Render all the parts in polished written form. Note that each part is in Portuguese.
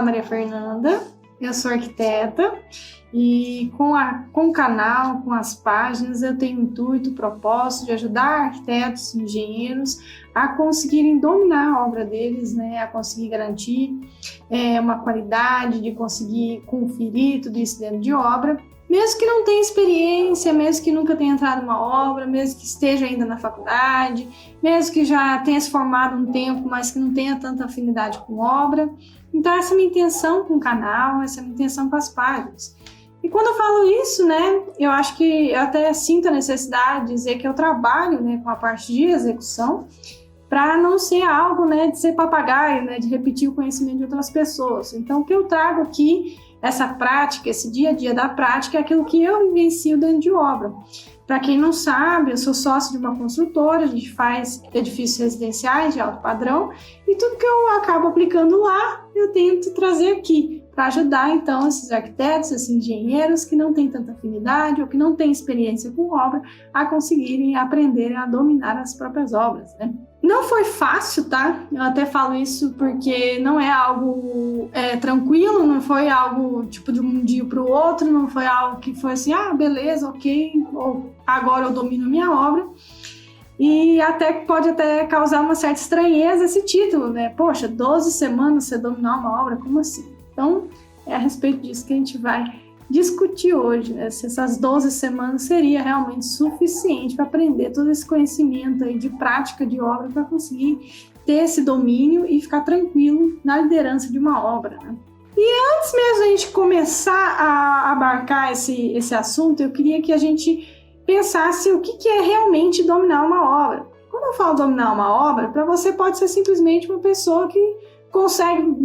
Maria Fernanda, eu sou arquiteta e com o canal, com as páginas, eu tenho o intuito, o propósito de ajudar arquitetos e engenheiros a conseguirem dominar a obra deles, né, a conseguir garantir uma qualidade, de conseguir conferir tudo isso dentro de obra, mesmo que não tenha experiência, mesmo que nunca tenha entrado numa obra, mesmo que esteja ainda na faculdade, mesmo que já tenha se formado um tempo, mas que não tenha tanta afinidade com obra. Então essa é a minha intenção com o canal, essa é a minha intenção com as páginas. E quando eu falo isso, né, eu acho que eu até sinto a necessidade de dizer que eu trabalho, né, com a parte de execução, para não ser algo, né, de ser papagaio, né, de repetir o conhecimento de outras pessoas. Então o que eu trago aqui, essa prática, esse dia a dia da prática, é aquilo que eu vivencio dentro de obra. Para quem não sabe, eu sou sócio de uma construtora, a gente faz edifícios residenciais de alto padrão e tudo que eu acabo aplicando lá, eu tento trazer aqui para ajudar, então, esses arquitetos, esses engenheiros que não têm tanta afinidade ou que não têm experiência com obra a conseguirem aprender a dominar as próprias obras, né? Não foi fácil, tá? Eu até falo isso porque não é algo tranquilo, não foi algo tipo de um dia para o outro, não foi algo que foi assim, beleza, ok, ou agora eu domino minha obra. E pode até causar uma certa estranheza esse título, né? Poxa, 12 semanas você dominar uma obra, como assim? Então, é a respeito disso que a gente vai discutir hoje, né? Se essas 12 semanas seria realmente suficiente para aprender todo esse conhecimento aí de prática de obra para conseguir ter esse domínio e ficar tranquilo na liderança de uma obra, né? E antes mesmo da gente começar a abarcar esse assunto, eu queria que a gente pensasse o que é realmente dominar uma obra. Quando eu falo dominar uma obra, para você pode ser simplesmente uma pessoa que consegue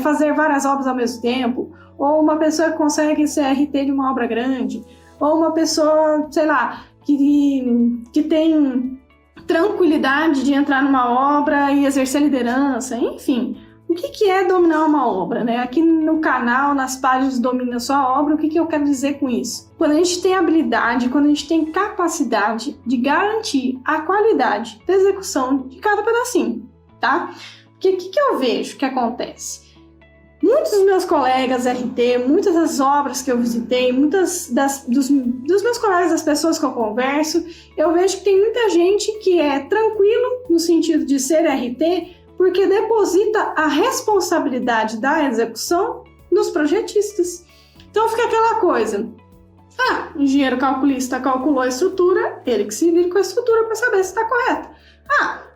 fazer várias obras ao mesmo tempo, ou uma pessoa que consegue ser RT de uma obra grande, ou uma pessoa, sei lá, que tem tranquilidade de entrar numa obra e exercer liderança, enfim. O que é dominar uma obra, né? Aqui no canal, nas páginas Domina Sua Obra, o que eu quero dizer com isso? Quando a gente tem habilidade, quando a gente tem capacidade de garantir a qualidade da execução de cada pedacinho, tá? Porque o que eu vejo que acontece? Muitos dos meus colegas RT, muitas das obras que eu visitei, muitas dos meus colegas, das pessoas que eu converso, eu vejo que tem muita gente que é tranquilo no sentido de ser RT, porque deposita a responsabilidade da execução nos projetistas. Então fica aquela coisa, o engenheiro calculista calculou a estrutura, ele que se vira com a estrutura para saber se está correta.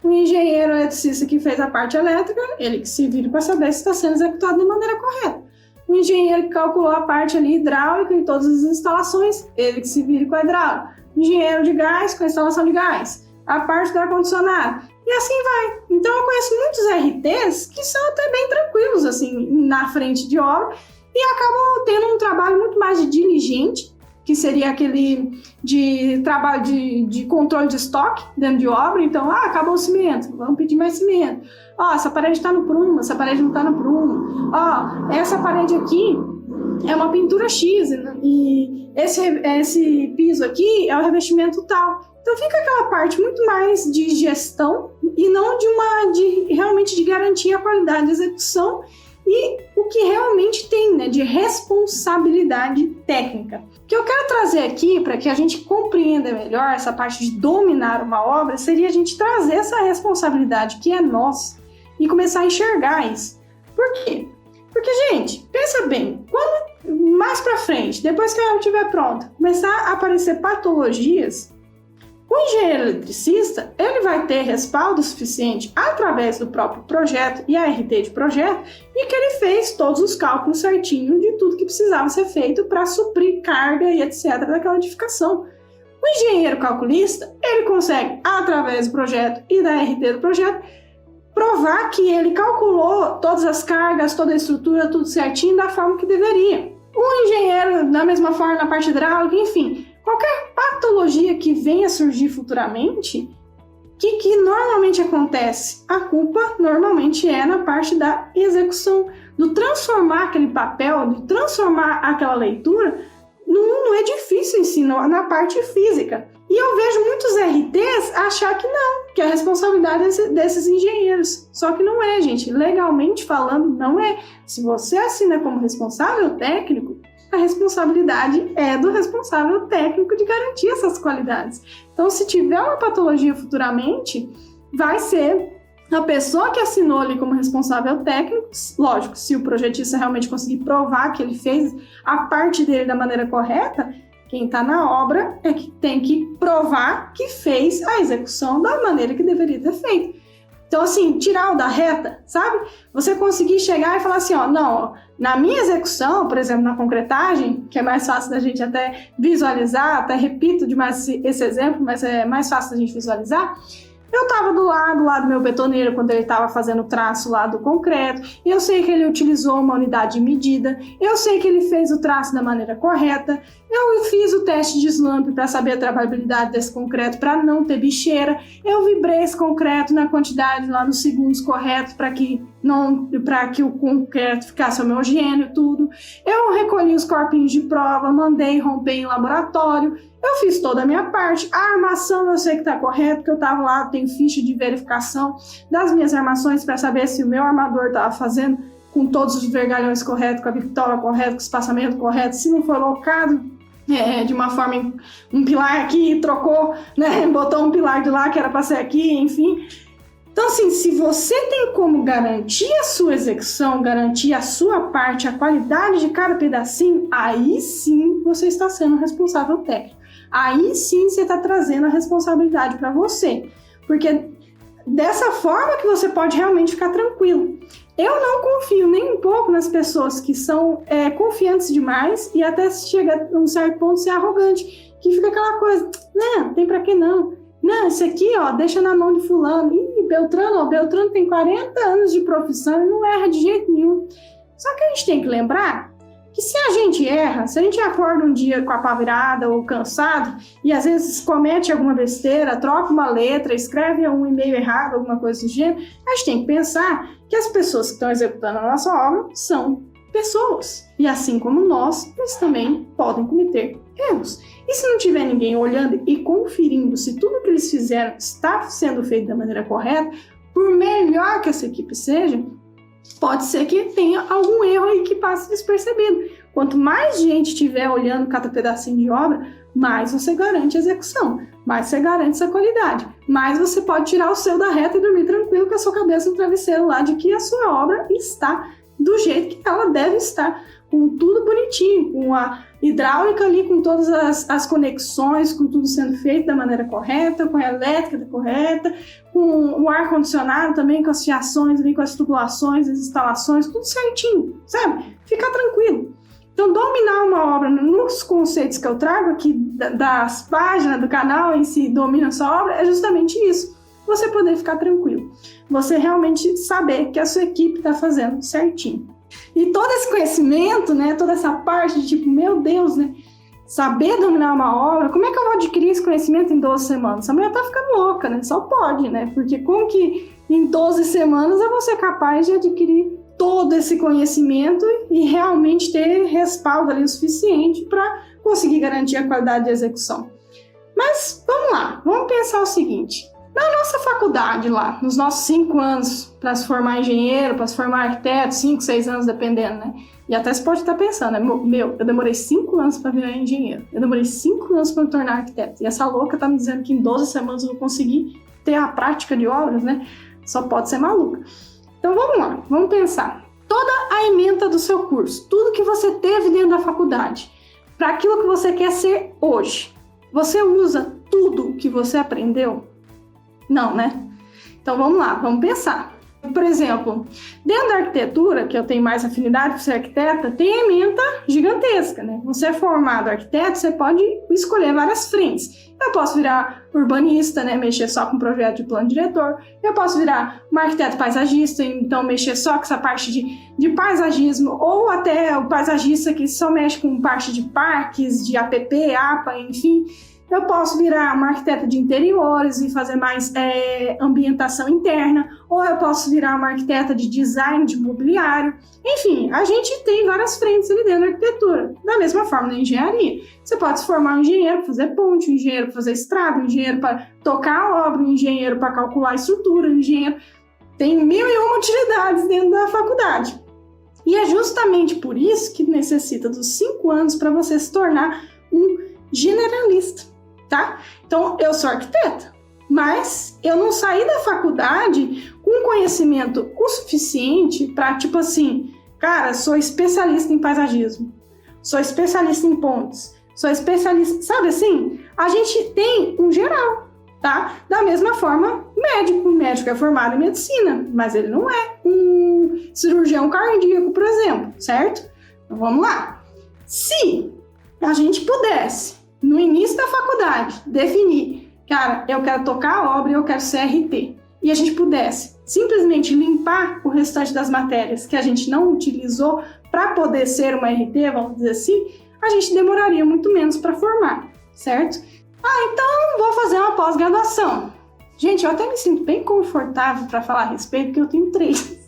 O engenheiro eletricista que fez a parte elétrica, ele que se vira para saber se está sendo executado de maneira correta. O engenheiro que calculou a parte ali hidráulica em todas as instalações, ele que se vira com a hidráulica. O engenheiro de gás com a instalação de gás. A parte do ar-condicionado. E assim vai. Então eu conheço muitos RTs que são até bem tranquilos assim na frente de obra e acabam tendo um trabalho muito mais de diligente, que seria aquele de trabalho de controle de estoque dentro de obra. Então, acabou o cimento, vamos pedir mais cimento. Essa parede está no prumo, essa parede não está no prumo. Essa parede aqui é uma pintura X e esse piso aqui é o revestimento tal. Então fica aquela parte muito mais de gestão e não realmente de garantir a qualidade de execução e o que realmente tem, né, de responsabilidade técnica. O que eu quero trazer aqui, para que a gente compreenda melhor essa parte de dominar uma obra, seria a gente trazer essa responsabilidade que é nossa e começar a enxergar isso. Por quê? Porque, gente, pensa bem, quando mais para frente, depois que a obra estiver pronta, começar a aparecer patologias, o engenheiro eletricista, ele vai ter respaldo suficiente através do próprio projeto e a RT de projeto e que ele fez todos os cálculos certinho de tudo que precisava ser feito para suprir carga e etc. daquela edificação. O engenheiro calculista, ele consegue, através do projeto e da RT do projeto, provar que ele calculou todas as cargas, toda a estrutura, tudo certinho da forma que deveria. O engenheiro, da mesma forma, na parte hidráulica, enfim, qualquer patologia que venha surgir futuramente, o que normalmente acontece? A culpa normalmente é na parte da execução, do transformar aquele papel, de transformar aquela leitura não é difícil ensinar na parte física. E eu vejo muitos RTs achar que não, que a responsabilidade é desses engenheiros. Só que não é, gente. Legalmente falando, não é. Se você assina como responsável técnico, a responsabilidade é do responsável técnico de garantir essas qualidades. Então, se tiver uma patologia futuramente, vai ser a pessoa que assinou ali como responsável técnico, lógico, se o projetista realmente conseguir provar que ele fez a parte dele da maneira correta, quem está na obra é que tem que provar que fez a execução da maneira que deveria ter feito. Então, assim, tirar o da reta, sabe? Você conseguir chegar e falar assim, ó, não, ó, na minha execução, por exemplo, na concretagem, que é mais fácil da gente até visualizar, até repito demais esse exemplo, mas é mais fácil da gente visualizar. Eu estava do lado do meu betoneiro quando ele estava fazendo o traço lá do concreto. Eu sei que ele utilizou uma unidade de medida. Eu sei que ele fez o traço da maneira correta. Eu fiz o teste de slump para saber a trabalhabilidade desse concreto para não ter bicheira. Eu vibrei esse concreto na quantidade lá nos segundos corretos para que o concreto ficasse homogêneo, tudo. Eu recolhi os corpinhos de prova, mandei romper em laboratório. Eu fiz toda a minha parte. A armação eu sei que está correta, porque eu estava lá, tenho ficha de verificação das minhas armações para saber se o meu armador estava fazendo com todos os vergalhões corretos, com a bitola correta, com o espaçamento correto, se não for locado de uma forma, um pilar aqui, trocou, né, botou um pilar de lá que era para ser aqui, enfim. Então, assim, se você tem como garantir a sua execução, garantir a sua parte, a qualidade de cada pedacinho, aí sim você está sendo responsável técnico. Aí sim você está trazendo a responsabilidade para você. Porque dessa forma que você pode realmente ficar tranquilo. Eu não confio nem um pouco nas pessoas que são confiantes demais e até chega a um certo ponto ser arrogante. Que fica aquela coisa, não tem pra que não. Não, esse aqui, ó, deixa na mão de fulano. Ih, Beltrano tem 40 anos de profissão e não erra de jeito nenhum. Só que a gente tem que lembrar que se a gente erra, se a gente acorda um dia com a pá virada ou cansado e às vezes comete alguma besteira, troca uma letra, escreve um e-mail errado, alguma coisa do gênero, a gente tem que pensar que as pessoas que estão executando a nossa obra são pessoas. E assim como nós, eles também podem cometer erros. E se não tiver ninguém olhando e conferindo se tudo que eles fizeram está sendo feito da maneira correta, por melhor que essa equipe seja, pode ser que tenha algum erro aí que passe despercebido. Quanto mais gente estiver olhando cada pedacinho de obra, mais você garante a execução, mais você garante essa qualidade, mais você pode tirar o seu da reta e dormir tranquilo com a sua cabeça no travesseiro lá de que a sua obra está do jeito que ela deve estar, com tudo bonitinho, com a hidráulica ali, com todas as conexões, com tudo sendo feito da maneira correta, com a elétrica correta, com o ar-condicionado também, com as fiações ali, com as tubulações, as instalações, tudo certinho, sabe? Ficar tranquilo. Então, dominar uma obra nos conceitos que eu trago aqui das páginas do canal em si, domina a sua obra, é justamente isso. Você poder ficar tranquilo. Você realmente saber que a sua equipe está fazendo certinho. E todo esse conhecimento, né, toda essa parte de tipo, meu Deus, né, saber dominar uma obra, como é que eu vou adquirir esse conhecimento em 12 semanas? Essa mulher tá ficando louca, né? Só pode, né? Porque como que em 12 semanas eu vou ser capaz de adquirir todo esse conhecimento e realmente ter respaldo ali o suficiente para conseguir garantir a qualidade de execução? Mas vamos lá, vamos pensar o seguinte. Na nossa faculdade lá, nos nossos 5 anos para se formar engenheiro, para se formar arquiteto, 5, 6 anos dependendo, né? E até você pode estar pensando, né? Meu, eu demorei 5 anos para virar engenheiro. Eu demorei 5 anos para me tornar arquiteto. E essa louca tá me dizendo que em 12 semanas eu vou conseguir ter a prática de obras, né? Só pode ser maluca. Então vamos lá, vamos pensar. Toda a ementa do seu curso, tudo que você teve dentro da faculdade, para aquilo que você quer ser hoje, você usa tudo que você aprendeu? Não, né? Então vamos lá, vamos pensar. Por exemplo, dentro da arquitetura, que eu tenho mais afinidade por ser arquiteta, tem ementa gigantesca, né? Você é formado arquiteto, você pode escolher várias frentes. Eu posso virar urbanista, né? Mexer só com projeto de plano diretor. Eu posso virar um arquiteto paisagista, então mexer só com essa parte de paisagismo, ou até o paisagista que só mexe com parte de parques, de APP, APA, enfim. eu posso virar uma arquiteta de interiores e fazer mais ambientação interna, ou eu posso virar uma arquiteta de design de mobiliário. Enfim, a gente tem várias frentes ali dentro da arquitetura. Da mesma forma na engenharia. Você pode se formar um engenheiro para fazer ponte, um engenheiro para fazer estrada, um engenheiro para tocar a obra, um engenheiro para calcular a estrutura, um engenheiro... Tem 1001 utilidades dentro da faculdade. E é justamente por isso que necessita dos 5 anos para você se tornar um generalista, tá? Então, eu sou arquiteta, mas eu não saí da faculdade com conhecimento o suficiente para, tipo assim, cara, sou especialista em paisagismo, sou especialista em pontes, sou especialista, sabe assim? A gente tem um geral, tá? Da mesma forma, médico. O médico é formado em medicina, mas ele não é um cirurgião cardíaco, por exemplo, certo? Então, vamos lá. Se a gente pudesse, no início da faculdade, definir, cara, eu quero tocar a obra e eu quero ser RT, e a gente pudesse simplesmente limpar o restante das matérias que a gente não utilizou para poder ser uma RT, vamos dizer assim, a gente demoraria muito menos para formar, certo? Então vou fazer uma pós-graduação. Gente, eu até me sinto bem confortável para falar a respeito, porque eu tenho 3.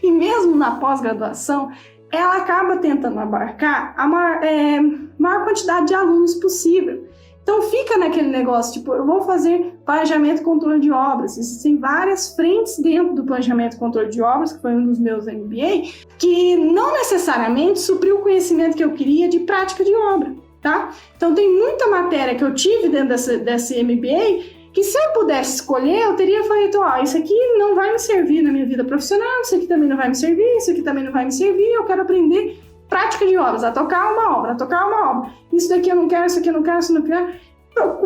E mesmo na pós-graduação, ela acaba tentando abarcar a maior quantidade de alunos possível. Então fica naquele negócio, tipo, eu vou fazer planejamento e controle de obras. Existem várias frentes dentro do planejamento e controle de obras, que foi um dos meus MBA, que não necessariamente supriu o conhecimento que eu queria de prática de obra, tá? Então tem muita matéria que eu tive dentro desse MBA que se eu pudesse escolher, eu teria feito, isso aqui não vai me servir na minha vida profissional, isso aqui também não vai me servir, isso aqui também não vai me servir, eu quero aprender prática de obras, a tocar uma obra, isso daqui eu não quero, isso aqui eu não quero, isso eu não quero.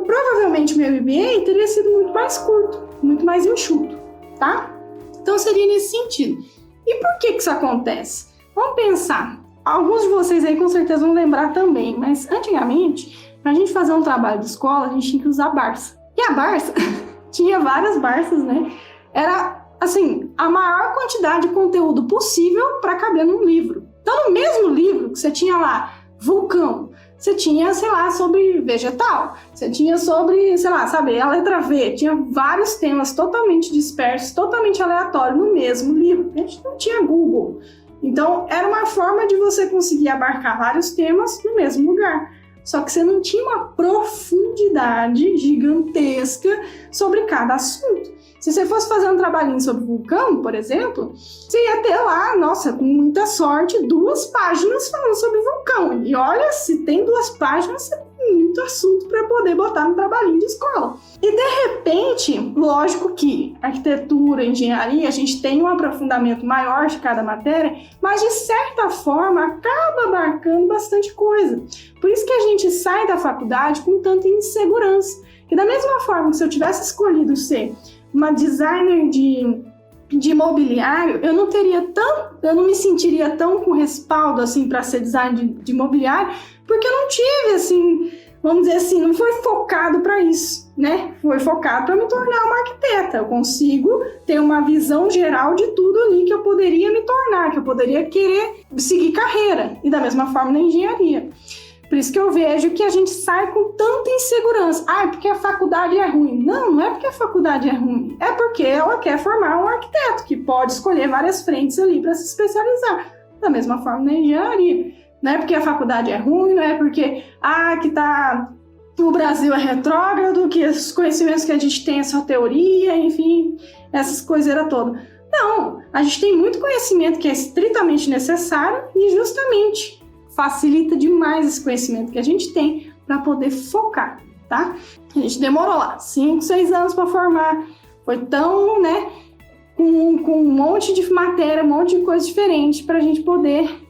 Provavelmente o meu MBA teria sido muito mais curto, muito mais enxuto, tá? Então seria nesse sentido. E por que isso acontece? Vamos pensar. Alguns de vocês aí com certeza vão lembrar também, mas antigamente, pra gente fazer um trabalho de escola, a gente tinha que usar Barça. E a Barça, tinha várias Barças, né? Era, assim, a maior quantidade de conteúdo possível para caber num livro. Então, no mesmo livro que você tinha lá vulcão, você tinha, sei lá, sobre vegetal, você tinha sobre, sei lá, sabe, a letra V, tinha vários temas totalmente dispersos, totalmente aleatórios no mesmo livro. A gente não tinha Google. Então, era uma forma de você conseguir abarcar vários temas no mesmo lugar. Só que você não tinha uma profundidade gigantesca sobre cada assunto. Se você fosse fazer um trabalhinho sobre vulcão, por exemplo, você ia ter lá, nossa, com muita sorte, 2 páginas falando sobre vulcão. E olha, se tem 2 páginas, você tem muito assunto para poder botar no trabalhinho de escola. E de repente, lógico que arquitetura, engenharia, a gente tem um aprofundamento maior de cada matéria, mas de certa forma acaba abarcando bastante coisa. Por isso que a gente sai da faculdade com tanta insegurança. E da mesma forma que se eu tivesse escolhido ser uma designer de mobiliário, eu não me sentiria tão com respaldo assim para ser designer de mobiliário, porque eu não tive assim, vamos dizer assim, não foi focado para isso, né? Foi focado para me tornar uma arquiteta. Eu consigo ter uma visão geral de tudo ali que eu poderia me tornar, que eu poderia querer seguir carreira, e da mesma forma na engenharia. Por isso que eu vejo que a gente sai com tanta insegurança. É porque a faculdade é ruim. Não, não é porque a faculdade é ruim. É porque ela quer formar um arquiteto que pode escolher várias frentes ali para se especializar. Da mesma forma na engenharia. Não é porque a faculdade é ruim, não é porque o Brasil é retrógrado, que os conhecimentos que a gente tem é só teoria, enfim, essas coisas todas. Não, a gente tem muito conhecimento que é estritamente necessário e justamente facilita demais esse conhecimento que a gente tem para poder focar, tá? A gente demorou lá 5, 6 anos para formar, foi tão, né, com um monte de matéria, um monte de coisa diferente para a gente poder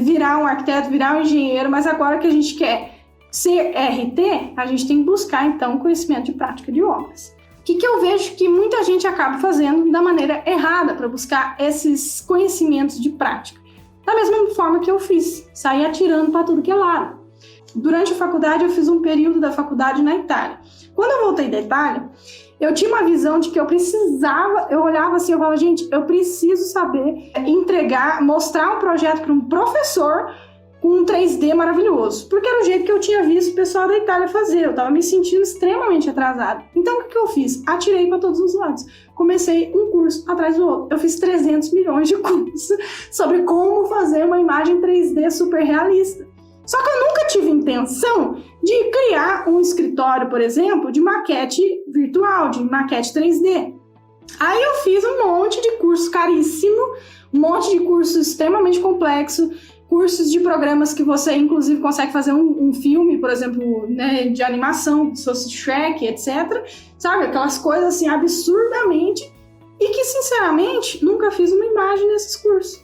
virar um arquiteto, virar um engenheiro, mas agora que a gente quer ser RT, a gente tem que buscar, então, conhecimento de prática de obras. O que eu vejo que muita gente acaba fazendo da maneira errada para buscar esses conhecimentos de prática? Da mesma forma que eu fiz, saí atirando para tudo que é lado. Durante a faculdade, eu fiz um período da faculdade na Itália. Quando eu voltei da Itália, eu tinha uma visão de que eu precisava, eu olhava assim, eu falava, gente, eu preciso saber entregar, mostrar um projeto para um professor com um 3D maravilhoso, porque era o jeito que eu tinha visto o pessoal da Itália fazer, eu estava me sentindo extremamente atrasada. Então, o que eu fiz? Atirei para todos os lados. Comecei um curso atrás do outro. Eu fiz 300 milhões de cursos sobre como fazer uma imagem 3D super realista. Só que eu nunca tive intenção de criar um escritório, por exemplo, de maquete virtual, de maquete 3D. Aí eu fiz um monte de curso caríssimo, um monte de curso extremamente complexo, cursos de programas que você, inclusive, consegue fazer um filme, por exemplo, né, de animação, se fosse Shrek, etc. Sabe? Aquelas coisas assim, absurdamente. E que, sinceramente, nunca fiz uma imagem nesses cursos.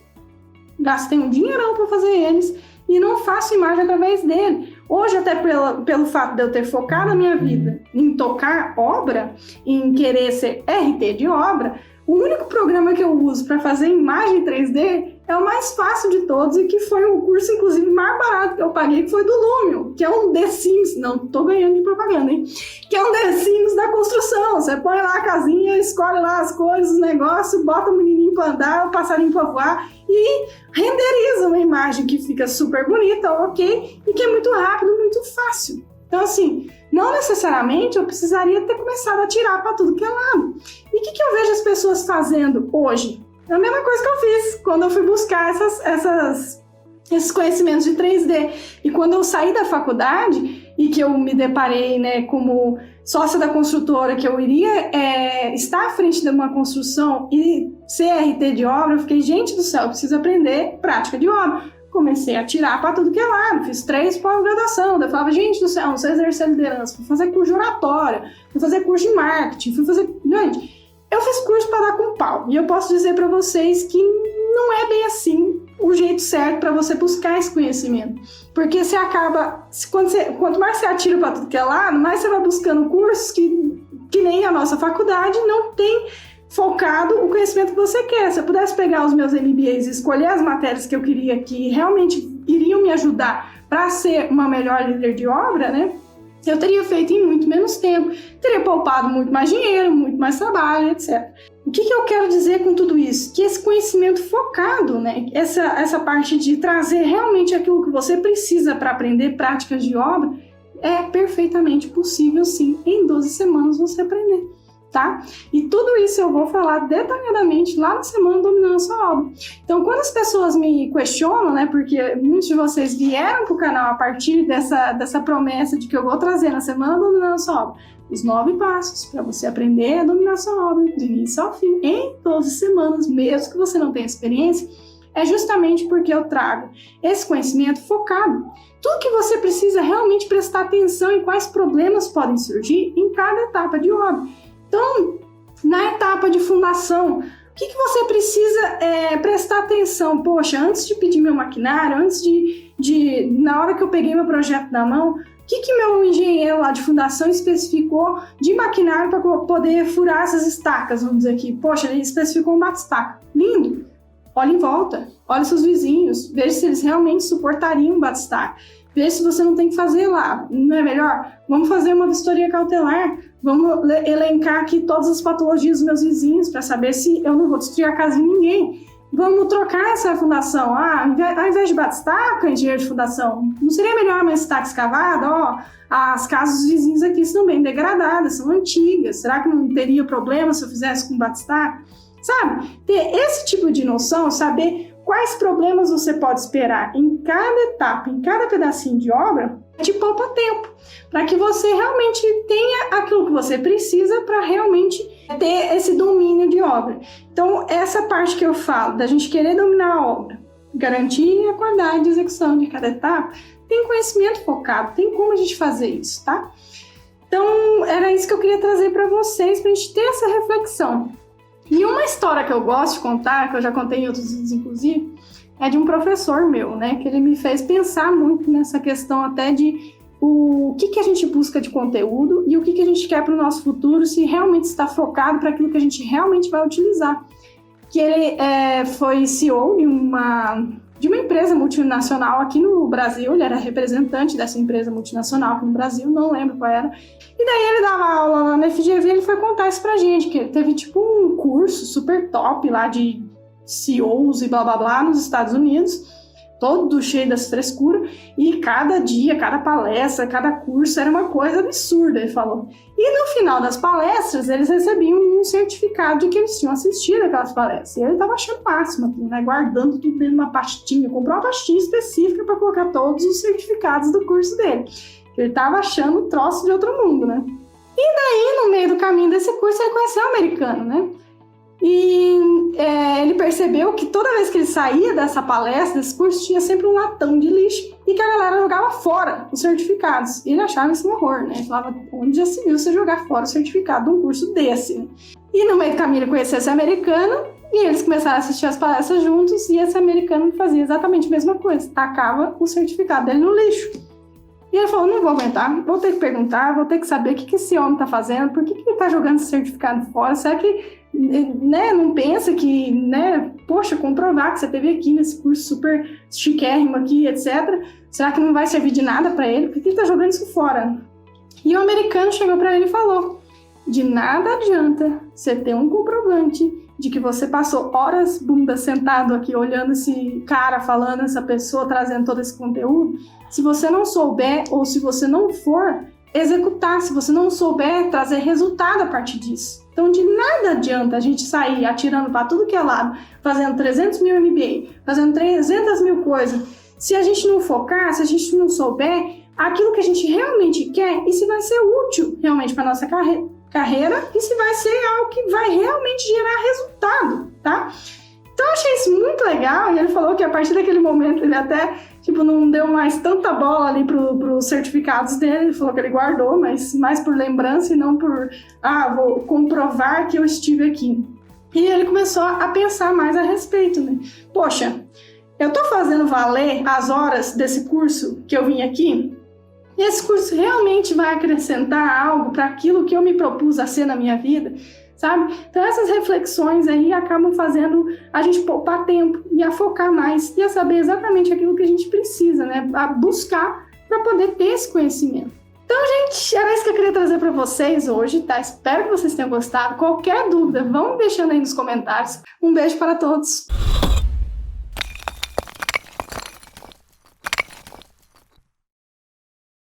Gastei um dinheirão para fazer eles e não faço imagem através dele. Hoje, até pelo fato de eu ter focado a minha vida em tocar obra, em querer ser RT de obra, o único programa que eu uso para fazer imagem 3D é o mais fácil de todos e que foi o curso, inclusive, mais barato que eu paguei, que foi do Lumio, que é um The Sims, não tô ganhando de propaganda, hein? Que é um The Sims da construção. Você põe lá a casinha, escolhe lá as cores, os negócios, bota o menininho para andar, o passarinho para voar e renderiza uma imagem que fica super bonita, ok? E que é muito rápido, muito fácil. Então, assim, não necessariamente eu precisaria ter começado a tirar para tudo que é lado. E o que eu vejo as pessoas fazendo hoje? É a mesma coisa que eu fiz quando eu fui buscar esses conhecimentos de 3D. E quando eu saí da faculdade e que eu me deparei, né, como sócia da construtora, que eu iria estar à frente de uma construção e ser RT de obra, eu fiquei, gente do céu, eu preciso aprender prática de obra. Comecei a tirar para tudo que é lado, fiz 3 pós-graduação, eu falava, gente do céu, não sei exercer liderança, fui fazer curso de oratória, fui fazer curso de marketing, gente, eu fiz curso para dar com pau, e eu posso dizer para vocês que não é bem assim o jeito certo para você buscar esse conhecimento, porque você acaba, quanto mais você atira para tudo que é lado, mais você vai buscando cursos que nem a nossa faculdade não tem focado o conhecimento que você quer. Se eu pudesse pegar os meus MBAs e escolher as matérias que eu queria que realmente iriam me ajudar para ser uma melhor líder de obra, né? Eu teria feito em muito menos tempo, teria poupado muito mais dinheiro, muito mais trabalho, etc. O que eu quero dizer com tudo isso? Que esse conhecimento focado, né? Essa parte de trazer realmente aquilo que você precisa para aprender práticas de obra, é perfeitamente possível, sim, em 12 semanas você aprender. Tá? E tudo isso eu vou falar detalhadamente lá na Semana Dominando a Sua Obra. Então, quando as pessoas me questionam, né, porque muitos de vocês vieram para o canal a partir dessa promessa de que eu vou trazer na Semana Dominando a Sua Obra os 9 passos para você aprender a dominar a sua obra do início ao fim em 12 semanas, mesmo que você não tenha experiência, é justamente porque eu trago esse conhecimento focado. Tudo que você precisa realmente prestar atenção em quais problemas podem surgir em cada etapa de obra. Então, na etapa de fundação, o que você precisa prestar atenção? Poxa, antes de pedir meu maquinário, antes na hora que eu peguei meu projeto na mão, o que meu engenheiro lá de fundação especificou de maquinário para poder furar essas estacas, vamos dizer aqui? Poxa, ele especificou um bate-estaca. Lindo! Olha em volta, olha seus vizinhos, veja se eles realmente suportariam um bate-estaca. Veja se você não tem que fazer lá. Não é melhor? Vamos fazer uma vistoria cautelar. Vamos elencar aqui todas as patologias dos meus vizinhos para saber se eu não vou destruir a casa de ninguém. Vamos trocar essa fundação. Ao invés de bate-estaca, engenheiro de fundação, não seria melhor uma estaca escavada? As casas dos vizinhos aqui estão bem degradadas, são antigas. Será que não teria problema se eu fizesse com bate-estaca? Sabe? Ter esse tipo de noção, saber quais problemas você pode esperar em cada etapa, em cada pedacinho de obra, te poupa tempo, para que você realmente tenha aquilo que você precisa para realmente ter esse domínio de obra. Então, essa parte que eu falo, da gente querer dominar a obra, garantir a qualidade de execução de cada etapa, tem conhecimento focado, tem como a gente fazer isso, tá? Então, era isso que eu queria trazer para vocês, para a gente ter essa reflexão. E uma história que eu gosto de contar, que eu já contei em outros vídeos, inclusive, é de um professor meu, né? Que ele me fez pensar muito nessa questão até de o que a gente busca de conteúdo e o que a gente quer para o nosso futuro, se realmente está focado para aquilo que a gente realmente vai utilizar. Que ele foi CEO de uma empresa multinacional aqui no Brasil, ele era representante dessa empresa multinacional aqui no Brasil, não lembro qual era. E daí ele dava aula lá na FGV e ele foi contar isso pra gente, que ele teve tipo um curso super top lá de CEOs e blá blá blá nos Estados Unidos, todo cheio das frescuras, e cada dia, cada palestra, cada curso era uma coisa absurda, ele falou. E no final das palestras, eles recebiam um certificado de que eles tinham assistido aquelas palestras. E ele estava achando o máximo aqui, né? Guardando tudo dentro de uma pastinha, comprou uma pastinha específica para colocar todos os certificados do curso dele. Ele estava achando o troço de outro mundo, né? E daí, no meio do caminho desse curso, ele conheceu o americano, né? E ele percebeu que toda vez que ele saía dessa palestra, desse curso, tinha sempre um latão de lixo e que a galera jogava fora os certificados. E ele achava isso um horror, né? Ele falava, onde já se viu você jogar fora o certificado de um curso desse? Né? E no meio do caminho ele conheceu esse americano e eles começaram a assistir as palestras juntos e esse americano fazia exatamente a mesma coisa, tacava o certificado dele no lixo. E ele falou, não vou aguentar, vou ter que perguntar, vou ter que saber o que esse homem está fazendo, por que ele está jogando esse certificado fora, será que não pensa que, poxa, comprovar que você teve aqui nesse curso super chiquérrimo aqui, etc. Será que não vai servir de nada para ele? Por que ele está jogando isso fora? E o americano chegou para ele e falou, de nada adianta você ter um comprovante de que você passou horas bunda sentado aqui olhando esse cara falando, essa pessoa trazendo todo esse conteúdo, se você não souber ou se você não for executar, se você não souber trazer resultado a partir disso. Então, de nada adianta a gente sair atirando para tudo que é lado, fazendo 300 mil MBA, fazendo 300 mil coisas, se a gente não focar, se a gente não souber aquilo que a gente realmente quer e se vai ser útil realmente para nossa carreira e se vai ser algo que vai realmente gerar resultado, tá? Então, eu achei isso muito legal e ele falou que a partir daquele momento ele até, não deu mais tanta bola ali pros certificados dele, ele falou que ele guardou, mas mais por lembrança e não por, vou comprovar que eu estive aqui. E ele começou a pensar mais a respeito, né? Poxa, eu tô fazendo valer as horas desse curso que eu vim aqui? E esse curso realmente vai acrescentar algo para aquilo que eu me propus a ser na minha vida? Sabe? Então essas reflexões aí acabam fazendo a gente poupar tempo e a focar mais e a saber exatamente aquilo que a gente precisa, né? A buscar para poder ter esse conhecimento. Então, gente, era isso que eu queria trazer para vocês hoje, tá? Espero que vocês tenham gostado. Qualquer dúvida, vão deixando aí nos comentários. Um beijo para todos!